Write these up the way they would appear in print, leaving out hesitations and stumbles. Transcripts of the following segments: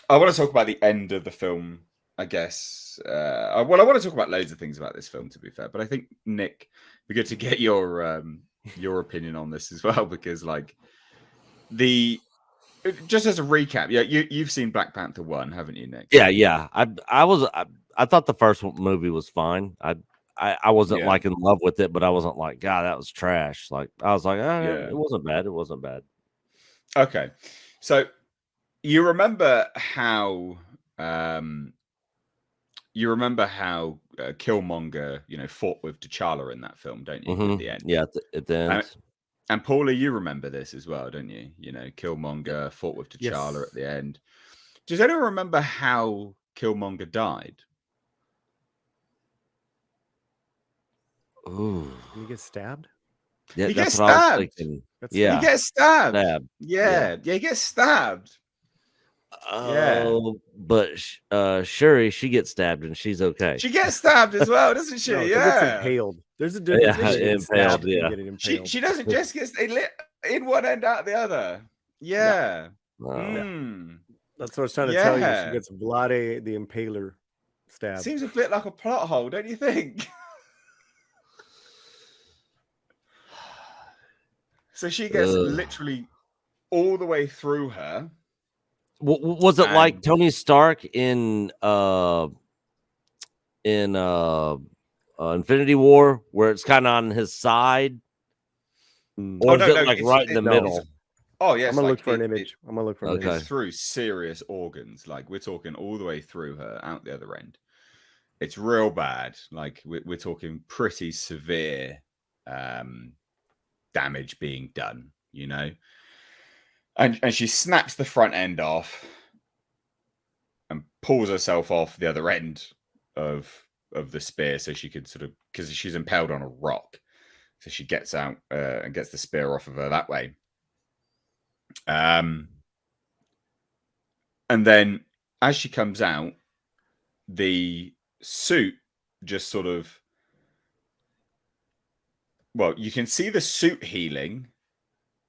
I want to talk about the end of the film, I guess. Well, I want to talk about loads of things about this film, to be fair. But I think, Nick, it'd be good to get your opinion on this as well, because like the just as a recap, yeah, you've seen Black Panther 1, haven't you, Nick? Yeah. I thought the first movie was fine. I wasn't Yeah, like in love with it, but I wasn't like, God, that was trash. Like I was like, yeah. it wasn't bad. It wasn't bad. Okay, so you remember how um Killmonger, fought with T'Challa in that film, don't you? At the end, Yeah, at the and, end. and Paula, you remember this as well, don't you? Killmonger fought with T'Challa at Yes. the end. Does anyone remember how Killmonger died? Ooh, Did he get stabbed? yeah, He that's gets what I was stabbed. thinking. That's He Yeah, gets stabbed. stab. Yeah. Yeah, he gets stabbed. Yeah. Oh, but Shuri, she gets stabbed and she's okay. She gets stabbed as well, doesn't she? No, she gets Yeah. impaled. There's a difference Yeah, between getting impaled. stabbed and Yeah. getting She impaled. she doesn't just get lit in one end out the other. Yeah. Oh. Mm. That's what I was trying to tell you. She Yeah. gets Vlade the Impaler stabbed. Seems a bit like a plot hole, don't you think? So she gets literally all the way through her. Was it like Tony Stark in Infinity War, where it's kind of on his side, or is it like right in the middle? Oh yes, I'm gonna look for an image. I'm gonna look for an image. It's through serious organs. Like we're talking all the way through her, out the other end. It's real bad. Like we're talking pretty severe damage being done. And she snaps the front end off and pulls herself off the other end of the spear, so she could sort of, because she's impaled on a rock, so she gets out and gets the spear off of her that way. And then as she comes out, the suit just sort of, well, you can see the suit healing,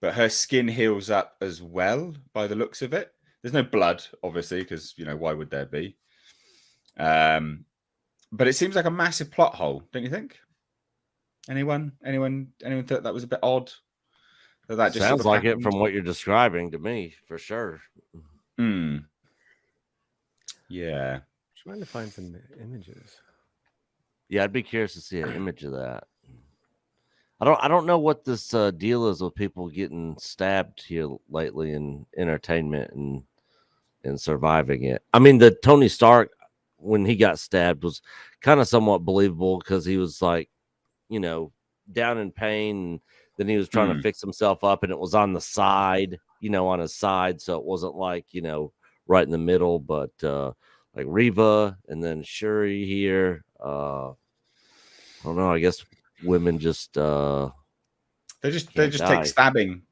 but her skin heals up as well by the looks of it. There's no blood, obviously, because why would there be? But it seems like a massive plot hole, don't you think? Anyone thought that was a bit odd? That just sounds sort of like happened? It from what you're describing to me, for sure. Yeah. I'm trying to find some images. Yeah, I'd be curious to see an image of that. I don't know what this deal is with people getting stabbed here lately in entertainment and surviving it. I mean, the Tony Stark, when he got stabbed, was kind of somewhat believable because he was like, down in pain. And then he was trying to fix himself up, and it was on the side, on his side. So it wasn't like, right in the middle, but like Reva and then Shuri here. I don't know. I guess women just they just take stabbing.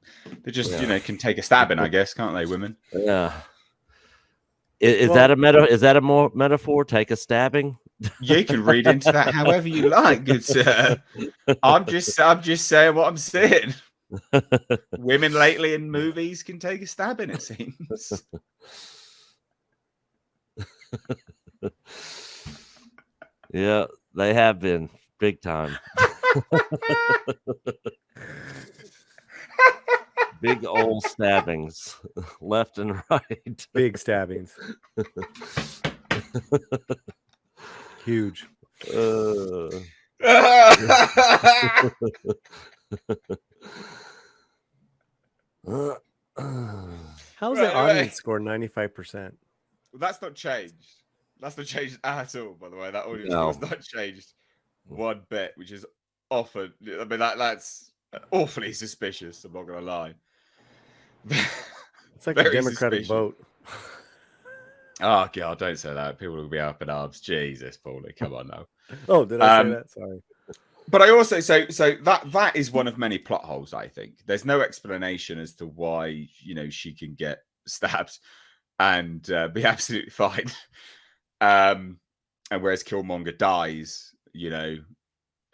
They just can take a stabbing, I guess, can't they, women? Yeah. Is that a more metaphor? Take a stabbing. You can read into that however you like. It's I'm just saying what I'm saying. Women lately in movies can take a stabbing, it seems. Yeah, they have been big time. Big old stabbings, left and right. Big stabbings. Huge. How's the audience score 95%? That's not changed. That's not changed at all, by the way. That audience score has not changed one bit, which is often. I mean, that's awfully suspicious. I'm not going to lie. It's like a Democratic vote. Oh God, don't say that. People will be up in arms. Jesus, Paulie, come on now. Oh, did I say that? Sorry. But I also so that is one of many plot holes. I think there's no explanation as to why she can get stabbed and be absolutely fine. And whereas Killmonger dies, I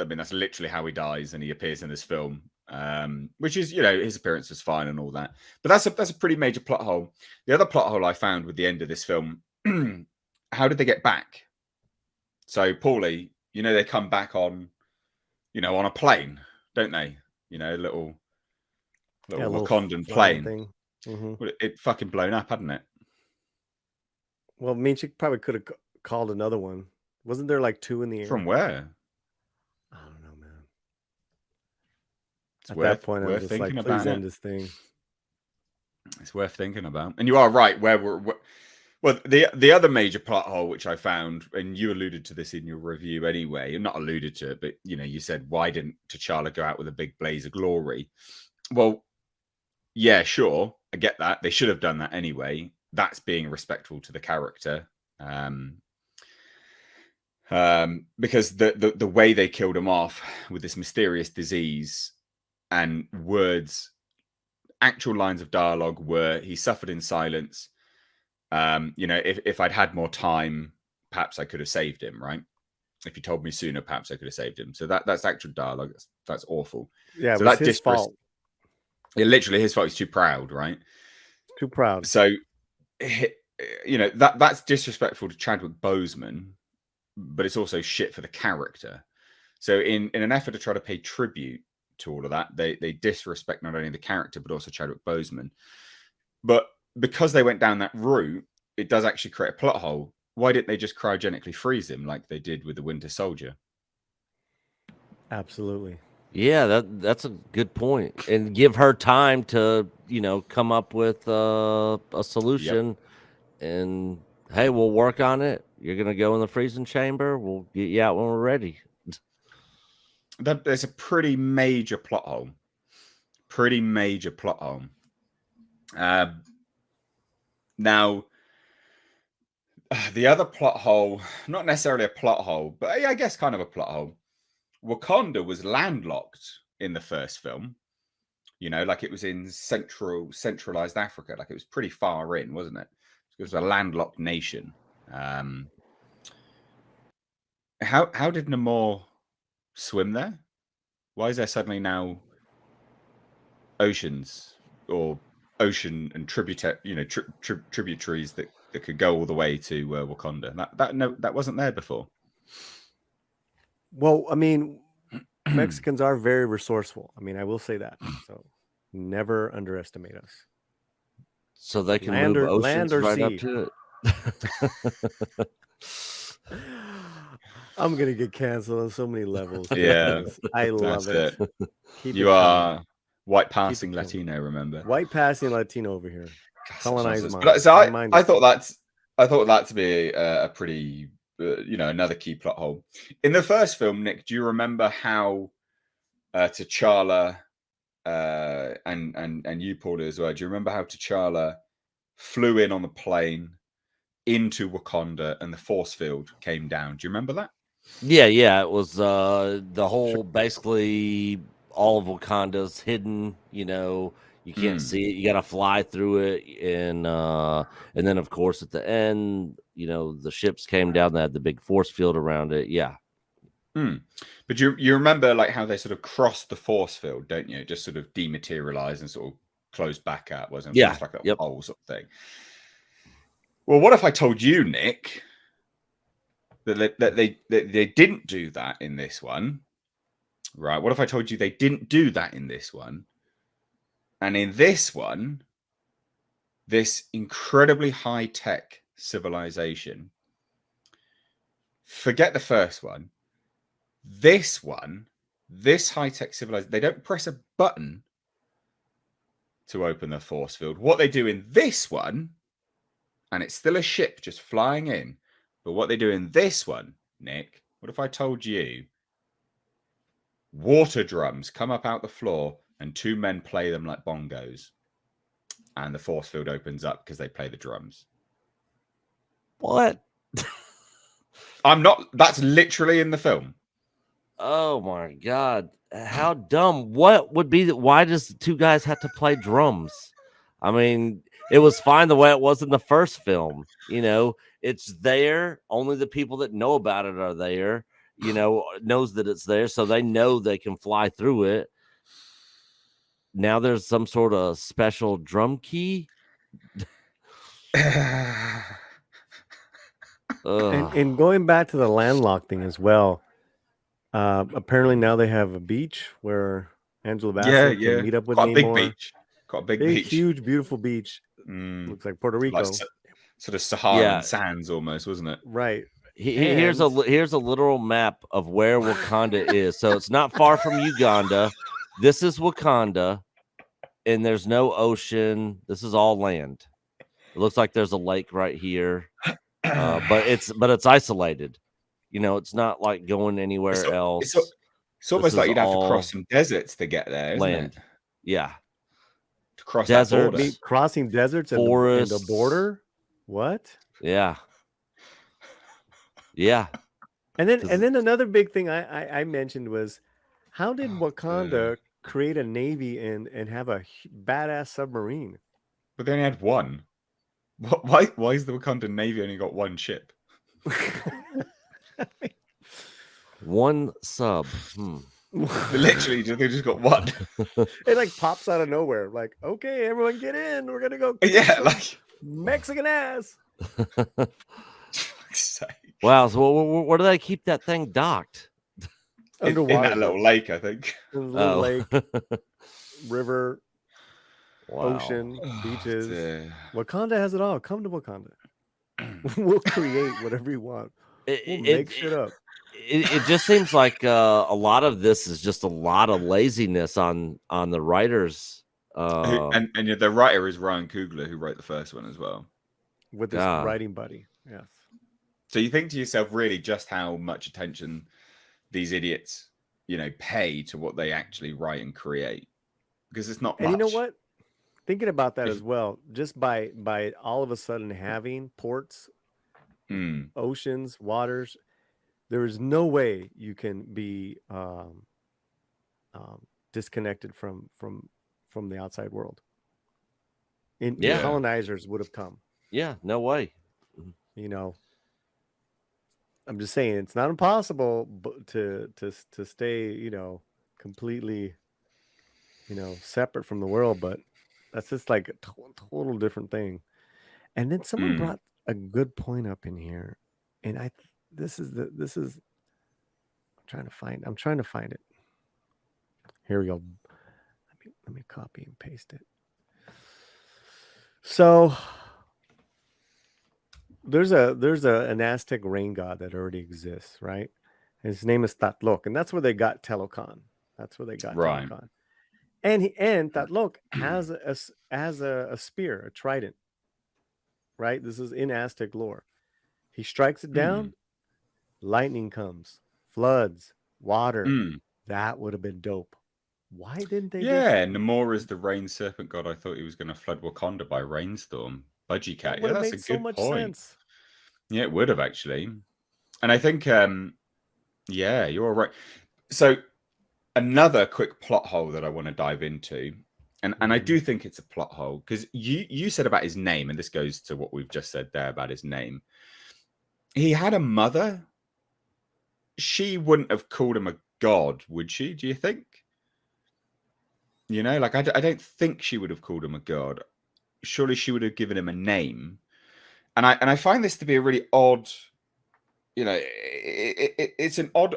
mean that's literally how he dies, and he appears in this film which is, you know, his appearance was fine and all that. But that's a pretty major plot hole. The other plot hole I found with the end of this film, how did they get back? So, Paulie, you know, they come back on, you know, on a plane, don't they? You know, little Wakandan plane. Thing. Mm-hmm. Well, it fucking blown up, hadn't it? Well, I mean, she probably could have called another one. Wasn't there like 2 in the air? From where? I don't know, man. It's At worth, that point, I'm worth just thinking like, about please it. end this thing. It's worth thinking about. And you are right. Well, the other major plot hole which I found, and you alluded to this in your review anyway, you're not alluded to it, but you know, you said, why didn't T'Challa go out with a big blaze of glory? Well, yeah, sure, I get that. They should have done that anyway. That's being respectful to the character. Because the way they killed him off with this mysterious disease and words, actual lines of dialogue were, he suffered in silence. You know, if I'd had more time, perhaps I could have saved him, right? If you told me sooner, perhaps I could have saved him. So that's actual dialogue. That's awful. Yeah, so it was his fault. Yeah, literally his fault. He's too proud, right? Too proud. So, you know, that's disrespectful to Chadwick Boseman, but it's also shit for the character. So in an effort to try to pay tribute to all of that, they disrespect not only the character, but also Chadwick Boseman. But because they went down that route, it does actually create a plot hole. Why didn't they just cryogenically freeze him like they did with the Winter Soldier? Absolutely. Yeah, that's a good point. And give her time to, you know, come up with a solution. Yep. And hey, we'll work on it. You're gonna go in the freezing chamber. We'll get you out when we're ready. There's a pretty major plot hole. Pretty major plot hole. Now, the other plot hole, not necessarily a plot hole, but I guess kind of a plot hole. Wakanda was landlocked in the first film. You know, like it was in centralized Africa. Like it was pretty far in, wasn't it? It was a landlocked nation. How did Namor swim there? Why is there suddenly now oceans or ocean and tributaries that could go all the way to Wakanda? That wasn't there before. Well, I mean, Mexicans are very resourceful. I mean, I will say that. So never underestimate us. So they can move oceans right sea. up to it. I'm gonna get canceled on so many levels. Yeah, I love it. You are white passing Latino, remember? White passing Latino over here. Colonized mind. But, so I thought that to be a pretty, you know, another key plot hole in the first film. Nick, do you remember how T'Challa and you, Paula, as well? Do you remember how T'Challa flew in on the plane into Wakanda and the force field came down? Do you remember that? Yeah. It was the whole basically all of Wakanda's hidden. You know, you can't see it. You got to fly through it, and then of course at the end, you know, the ships came down that had the big force field around it. Yeah. But you remember like how they sort of crossed the force field, don't you? It just sort of dematerialized and sort of closed back up, wasn't it? Yeah. Almost like a hole sort of thing. Well, what if I told you, Nick, that they didn't do that in this one? Right. What if I told you they didn't do that in this one? And in this one, this incredibly high-tech civilization, forget the first one. This one, this high-tech civilization, they don't press a button to open the force field. What they do in this one, and it's still a ship just flying in, but what they do in this one, Nick, what if I told you water drums come up out the floor and 2 men play them like bongos, and the force field opens up because they play the drums? What? That's literally in the film. Oh my God. How dumb. What would be why does the 2 guys have to play drums? I mean, it was fine the way it was in the first film. You know, it's there. Only the people that know about it are there, you know, knows that it's there. So they know they can fly through it. now there's some sort of special drum key. And going back to the landlocked thing as well, apparently now they have a beach where Angela Bassett can meet up with quite a big Namor. beach. Quite a big beach. Huge, beautiful beach. Looks like Puerto Rico. Like sort of Saharan sands almost, wasn't it? Right. Here's a literal map of where Wakanda is. So it's not far from Uganda. This is Wakanda, and there's no ocean. This is all land. It looks like there's a lake right here, but it's isolated. You know, it's not like going anywhere else. It's almost like you'd have to cross some deserts to get there, isn't it? Yeah. To cross that border. Crossing deserts and the border? What? Yeah. Yeah. And then another big thing I mentioned was, how did Wakanda create a navy and have a badass submarine? But they only had one. Why is the Wakandan Navy only got one ship? One sub. Literally, they just got one. It like pops out of nowhere. Like, okay, everyone get in. We're gonna go. Yeah, like Mexican ass. Wow. So where do they keep that thing docked? Underwater. In that little lake, I think. Little lake, river, ocean, beaches. Wakanda has it all. Come to Wakanda. We'll create whatever you want. We'll make shit up. It just seems like a lot of this is just a lot of laziness on the writers. And the writer is Ryan Coogler, who wrote the first one as well. With his writing buddy, yes. So you think to yourself, really, just how much attention these idiots, pay to what they actually write and create, because it's not much. And you know what? Thinking about that as well, just by all of a sudden having ports, oceans, waters, there is no way you can be disconnected from the outside world. Colonizers would have come. Yeah, no way. I'm just saying it's not impossible to stay, completely, separate from the world, but that's just like a total different thing. And then someone brought a good point up in here, and I'm trying to find it. Here we go. Let me copy and paste it. So there's an Aztec rain god that already exists, right? His name is Tlaloc, and that's where they got Telocan. Telocan. And Tlaloc has a spear, a trident, right? This is in Aztec lore. He strikes it down, lightning comes, floods, water. That would have been dope. Why didn't they? Yeah, Namor is the rain serpent god. I thought he was going to flood Wakanda by rainstorm. Budgie Cat. Yeah, that's a good point. Sense. Yeah, it would have actually. And I think, yeah, you're right. So another quick plot hole that I want to dive into, and I do think it's a plot hole, because you said about his name, and this goes to what we've just said there about his name. He had a mother. She wouldn't have called him a god, would she? Do you think? Like I don't think she would have called him a god. Surely she would have given him a name. And I find this to be a really odd, it's an odd.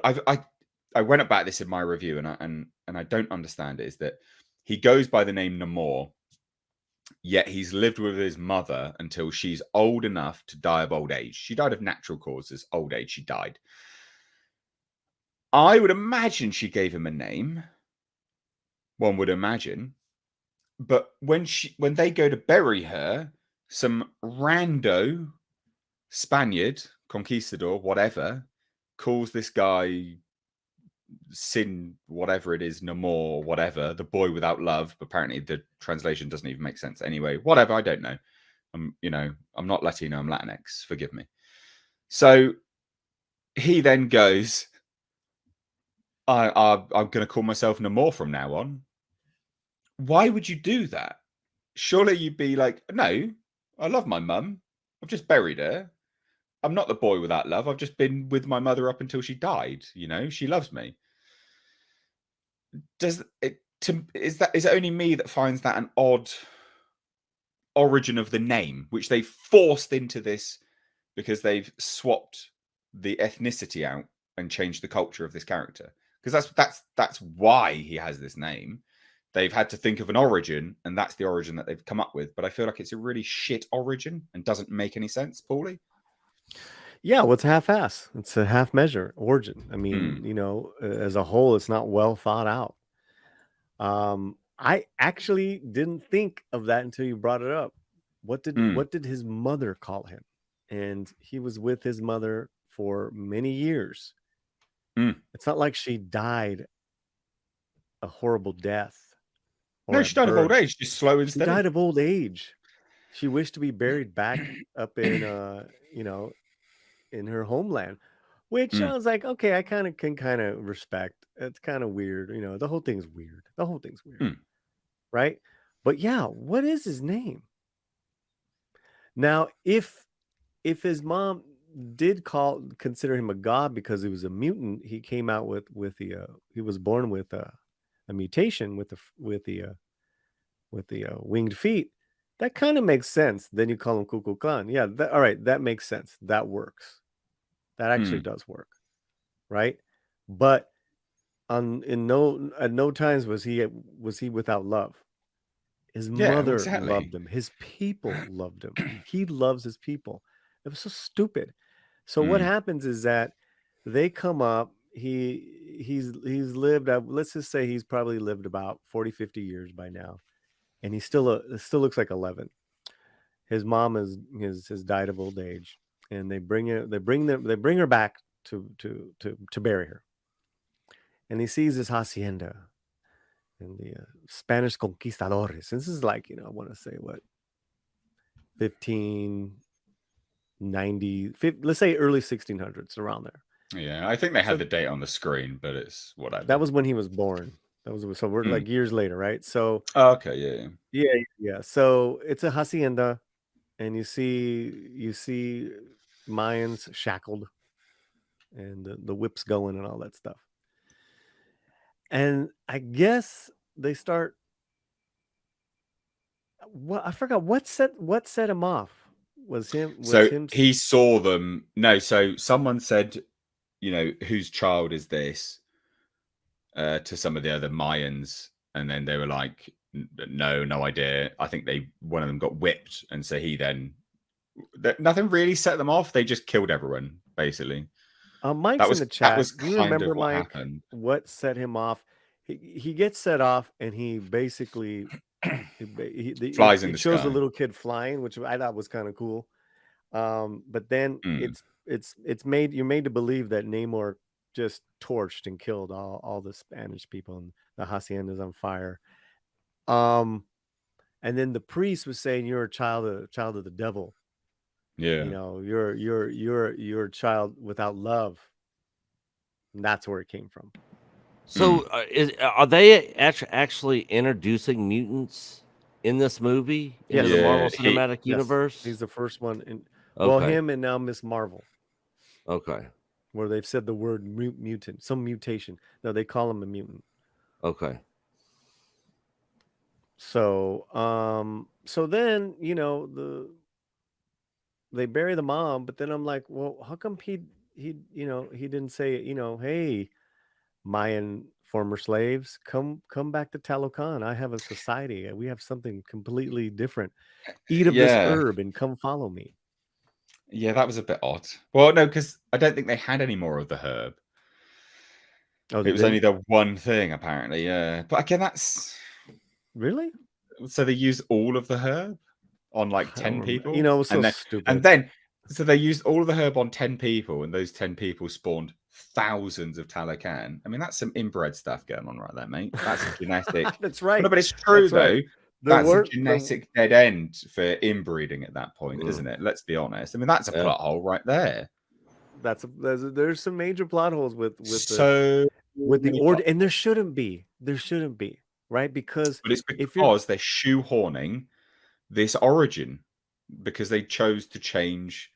I went about this in my review, and I don't understand it. Is that he goes by the name Namor, yet he's lived with his mother until she's old enough to die of old age. She died of natural causes, old age. She died. I would imagine she gave him a name. One would imagine, but when they go to bury her, some rando Spaniard, conquistador, whatever, calls this guy Sin, whatever it is, Namor, whatever, the boy without love. Apparently, the translation doesn't even make sense. Anyway, whatever, I don't know. I'm not Latino, I'm Latinx. Forgive me. So he then goes, I'm going to call myself Namor from now on. Why would you do that? Surely you'd be like, no, I love my mum. I've just buried her. I'm not the boy without love. I've just been with my mother up until she died. She loves me. Does is it only me that finds that an odd origin of the name, which they forced into this because they've swapped the ethnicity out and changed the culture of this character? Because that's why he has this name. They've had to think of an origin, and that's the origin that they've come up with. But I feel like it's a really shit origin and doesn't make any sense, Paulie. Yeah, well, it's half-ass. It's a half measure origin. I mean, you know, as a whole, it's not well thought out. I actually didn't think of that until you brought it up. What did his mother call him? And he was with his mother for many years. It's not like she died a horrible death. No, she died of old age, just slow and steady. She died of old age. She wished to be buried back up in you know, in her homeland, which I was like, okay, I can respect. It's kind of weird, you know. The whole thing's weird. Right? But yeah, what is his name? Now, if his mom did consider him a god because he was a mutant, he came out with the he was born with a mutation with the winged feet. That kind of makes sense. Then you call him Kukulkan. Klan. Yeah, all right, that makes sense. That works. That actually does work, right? But at no times was he without love. His mother loved him. His people loved him. He loves his people. It was so stupid. So what happens is that they come up. He's lived. Let's just say he's probably lived about 40, 50 years by now, and he still looks like 11. His mom has died of old age, and they bring her back to bury her. And he sees this hacienda and the Spanish conquistadores. This is like, you know, I want to say what, 1590, let's say early 1600s, around there. Yeah, I think they had the date on the screen, but it's whatever. That was when he was born. So we're like years later, right? So okay, yeah. So it's a hacienda, and you see Mayans shackled, and the whips going and all that stuff. And I guess they start. Well, I forgot what set him off. He saw them. No, so someone said, you know, whose child is this? To some of the other Mayans, and then they were like, no idea. I think one of them got whipped, and so he then nothing really set them off. They just killed everyone basically. Mike's in the chat. Do you remember, Mike, happened. What set him off? He gets set off, and he basically flies in the shows sky. a little kid flying, which I thought was kind of cool. But then you're made to believe that Namor just torched and killed all the Spanish people, and the hacienda's on fire. And then the priest was saying, "You're a child of the devil." Yeah, you know, you're a child without love. And that's where it came from. So are they actually introducing mutants in this movie into the Marvel Cinematic Universe? He's the first one. Well, him and now Miss Marvel. Okay. Where they've said the word mutant, some mutation. No, they call him a mutant. Okay. So, so then, you know, they bury the mom, but then I'm like, well, how come he didn't say, you know, hey, Mayan former slaves, come back to Talokan. I have a society. We have something completely different. Eat of this herb and come follow me. Yeah, that was a bit odd. Well, no, because I don't think they had any more of the herb. Oh, it was only the one thing, apparently. Yeah, but again, that's really. So they used all of the herb on like 10 people. You know, it was so stupid. And then, so they used all of the herb on 10 people, and those 10 people spawned thousands of Talokan. I mean, that's some inbred stuff going on right there, mate. That's a genetic. That's right. No, but it's true, though. That's a genetic dead end for inbreeding at that point, isn't it? Let's be honest. I mean, that's a plot hole right there. There's some major plot holes with the order, and there shouldn't be, right? Because they're shoehorning this origin because they chose to change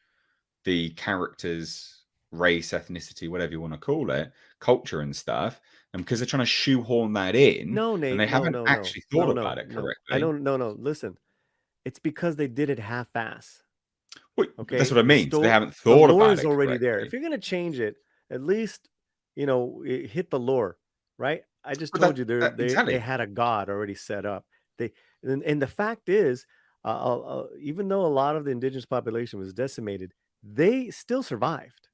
the characters race, ethnicity, whatever you want to call it, culture and stuff, and because they're trying to shoehorn that in, No, Nate, and they haven't actually thought about it correctly. I don't. No. Listen, it's because they did it half-ass. Well, Okay, that's what I mean. So they haven't thought the lore about is it already correctly. there. If you're gonna change it, at least hit the lore, right? I just told you they had a god already set up. And the fact is, even though a lot of the indigenous population was decimated, they still survived.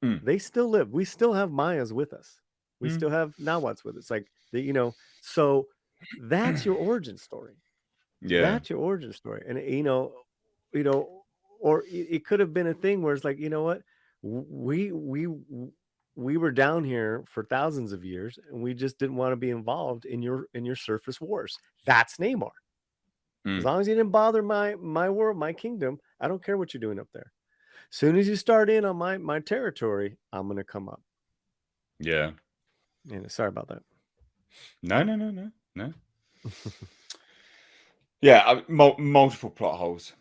They still live. We still have Mayas with us. We still have Nahuatls with us. Like so that's your origin story. Yeah, that's your origin story. And or it could have been a thing where it's like, you know what, we were down here for thousands of years, and we just didn't want to be involved in your surface wars. That's Namor. As long as you didn't bother my world, my kingdom, I don't care what you're doing up there. As soon as you start in on my territory, I'm gonna come up. Yeah. Sorry about that. No. Yeah, multiple plot holes.